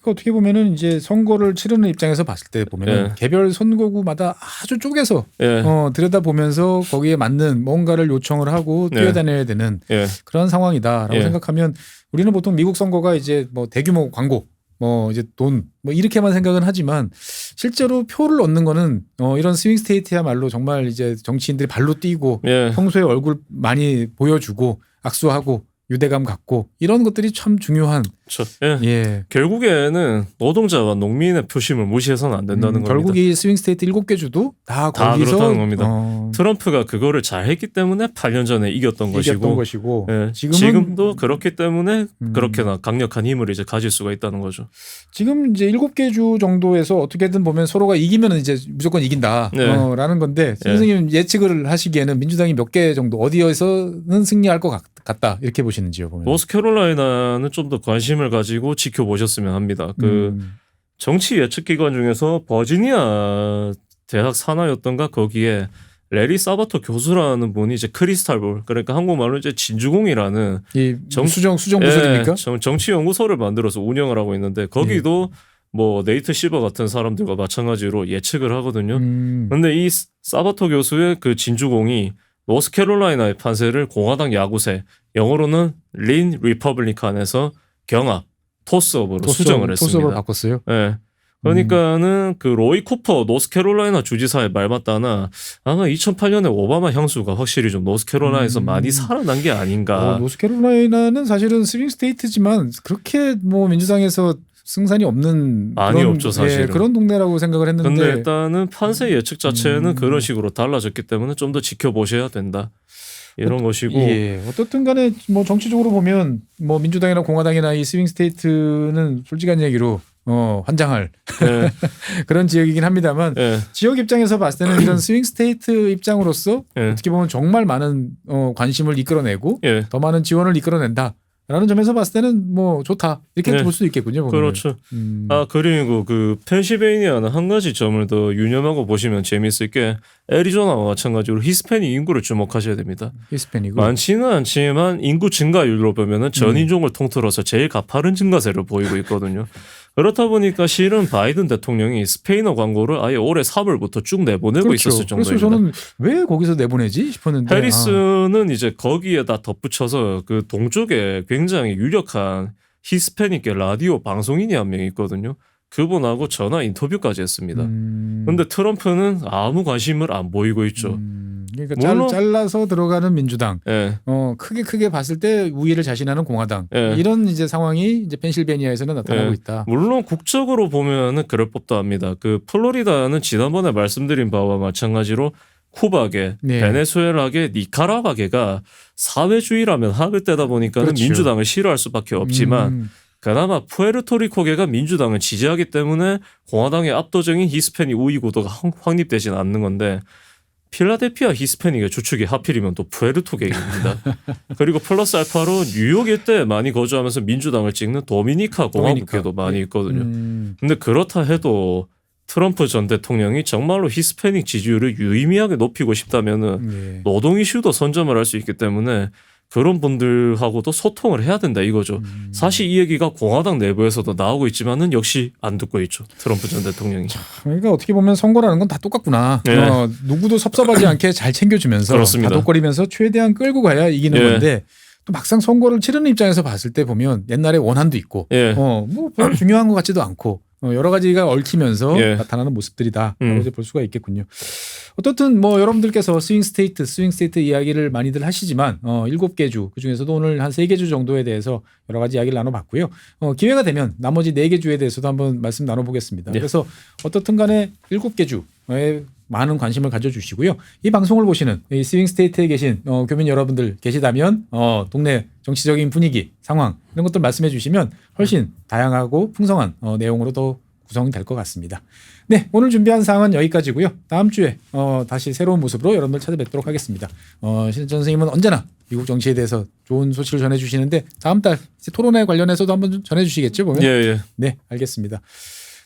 그러니까 어떻게 보면은 이제 선거를 치르는 입장에서 봤을 때 보면은 예. 개별 선거구마다 아주 쪼개서 예. 들여다 보면서 거기에 맞는 뭔가를 요청을 하고 예. 뛰어다녀야 되는 예. 그런 상황이다라고 예. 생각하면 우리는 보통 미국 선거가 이제 뭐 대규모 광고 뭐 이제 돈 뭐 이렇게만 생각은 하지만 실제로 표를 얻는 거는 이런 스윙 스테이트야말로 정말 이제 정치인들이 발로 뛰고 예. 평소에 얼굴 많이 보여주고 악수하고 유대감 갖고 이런 것들이 참 중요한 그렇죠. 예. 예. 결국에는 노동자와 농민의 표심을 무시해서는 안 된다는 겁니다. 결국 이 스윙 스테이트 7개 주도 다 다 거기서 그렇다는 겁니다. 트럼프가 그거를 잘했기 때문에 8년 전에 이겼던 것이고 예. 지금도 그렇기 때문에 그렇게나 강력한 힘을 이제 가질 수가 있다는 거죠. 지금 이제 7개 주 정도에서 어떻게든 보면 서로가 이기면 이제 무조건 이긴다 네. 라는 건데 선생님 예측을 하시기에는 민주당이 몇 개 정도 어디에서는 승리할 것 같다 이렇게 보시는지요? 보면. 노스캐롤라이나는 좀 더 관심을 가지고 지켜보셨으면 합니다. 그 정치 예측 기관 중에서 버지니아 대학 산하였던가 거기에 레리 사바토 교수라는 분이 이제 크리스탈볼 그러니까 한국말로 이제 진주공이라는 이 수정 무술입니까? 정치 연구소를 만들어서 운영을 하고 있는데 거기도 뭐 네이트 시버 같은 사람들과 마찬가지로 예측을 하거든요. 근데 이 사바토 교수의 그 진주공이 노스캐롤라이나의 판세를 공화당 야구세 영어로는 린 리퍼블리칸에서 경합 토스업으로 수정을 했습니다. 토스업으로 바꿨어요. 네. 그러니까는 그 로이 쿠퍼 노스캐롤라이나 주지사의 말 맞다나 아마 2008년에 오바마 향수가 확실히 좀 노스캐롤라이나에서 많이 살아난 게 아닌가. 노스캐롤라이나는 사실은 스윙 스테이트지만 그렇게 뭐 민주당에서 승산이 없는 많이 그런, 없죠 사실은. 그런 동네라고 생각을 했는데. 근데 일단은 판세 예측 자체는 그런 식으로 달라졌기 때문에 좀 더 지켜보셔야 된다. 이런 것이고. 예. 어떻든 간에 뭐 정치적으로 보면 뭐 민주당이나 공화당이나 이 스윙 스테이트는 솔직한 얘기로 환장할 네. 그런 지역이긴 합니다만 네. 지역 입장에서 봤을 때는 이런 스윙 스테이트 입장으로서 네. 어떻게 보면 정말 많은 관심을 이끌어내고 예. 더 많은 지원을 이끌어낸다. 라는 점에서 봤을 때는 뭐 좋다 이렇게 네. 볼 수도 있겠군요. 보면. 그렇죠. 아 그리고 그 펜실베이니아는 한 가지 점을 더 유념하고 보시면 재미있을 게 애리조나와 마찬가지로 히스패닉 인구를 주목하셔야 됩니다. 히스패닉은 많지는 않지만 인구 증가율로 보면은 전 인종을 통틀어서 제일 가파른 증가세를 보이고 있거든요. 그렇다 보니까 실은 바이든 대통령이 스페인어 광고를 아예 올해 3월부터 쭉 내보내고 그렇죠. 있었을 정도입니다. 그래서 저는 왜 거기서 내보내지 싶었는데 해리스는 이제 거기에다 덧붙여서 그 동쪽에 굉장히 유력한 히스패닉계 라디오 방송인이 한 명 있거든요. 그분하고 전화 인터뷰까지 했습니다. 근데 트럼프는 아무 관심을 안 보이고 있죠. 그러니까 물론- 잘라서 들어가는 민주당, 예. 크게 봤을 때 우위를 자신하는 공화당 예. 이런 이제 상황이 이제 펜실베니아에서는 나타나고 예. 있다. 물론 국적으로 보면은 그럴 법도 합니다. 그 플로리다는 지난번에 말씀드린 바와 마찬가지로 쿠바계, 네. 베네수엘라계, 니카라과계가 사회주의라면 학을 떼다 보니까는 그렇죠. 민주당을 싫어할 수밖에 없지만 그나마 푸에르토리코계가 민주당을 지지하기 때문에 공화당의 압도적인 히스패닉 우위 구도가 확립되지는 않는 건데 필라델피아 히스패닉의 주축이 하필이면 또 푸에르토계입니다. 그리고 플러스 알파로 뉴욕 일대에 많이 거주하면서 민주당을 찍는 도미니카 공화국계도 많이 있거든요. 근데 그렇다 해도 트럼프 전 대통령이 정말로 히스패닉 지지율을 유의미하게 높이고 싶다면은 네. 노동 이슈도 선점을 할 수 있기 때문에 그런 분들하고도 소통을 해야 된다 이거죠. 사실 이 얘기가 공화당 내부에서도 나오고 있지만은 역시 안 듣고 있죠. 트럼프 전 대통령이. 그러니까 어떻게 보면 선거라는 건 다 똑같구나. 네. 누구도 섭섭하지 않게 잘 챙겨주면서 그렇습니다. 다독거리면서 최대한 끌고 가야 이기는 예. 건데 또 막상 선거를 치르는 입장에서 봤을 때 보면 옛날에 원한도 있고 예. 뭐 별로 중요한 것 같지도 않고 여러 가지가 얽히면서 예. 나타나는 모습들이다라고 이제 볼 수가 있겠군요. 어떻든 뭐 여러분들께서 스윙 스테이트 이야기를 많이들 하시지만 7개 주 그중에서도 오늘 한 3개 주 정도에 대해서 여러 가지 이야기를 나눠봤고요. 기회가 되면 나머지 4개 주에 대해서도 한번 말씀 나눠보겠습니다. 예. 그래서 어떻든 간에 7개 주에 많은 관심을 가져주시고요. 이 방송을 보시는 이 스윙 스테이트에 계신 교민 여러분들 계시다면 동네 정치적인 분위기, 상황 이런 것들 말씀해 주시면 훨씬 다양하고 풍성한 내용으로 더 구성이 될 것 같습니다. 네, 오늘 준비한 사항은 여기까지고요. 다음 주에 다시 새로운 모습으로 여러분들 찾아뵙도록 하겠습니다. 신전 선생님은 언제나 미국 정치에 대해서 좋은 소식을 전해주시는데 다음 달 이제 토론회 관련해서도 한번 좀 전해주시겠죠, 보면? 예. 네, 알겠습니다.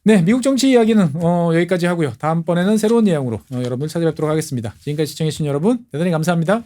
네, 미국 정치 이야기는 여기까지 하고요. 다음번에는 새로운 내용으로 여러분들 찾아뵙도록 하겠습니다. 지금까지 시청해주신 여러분 대단히 감사합니다.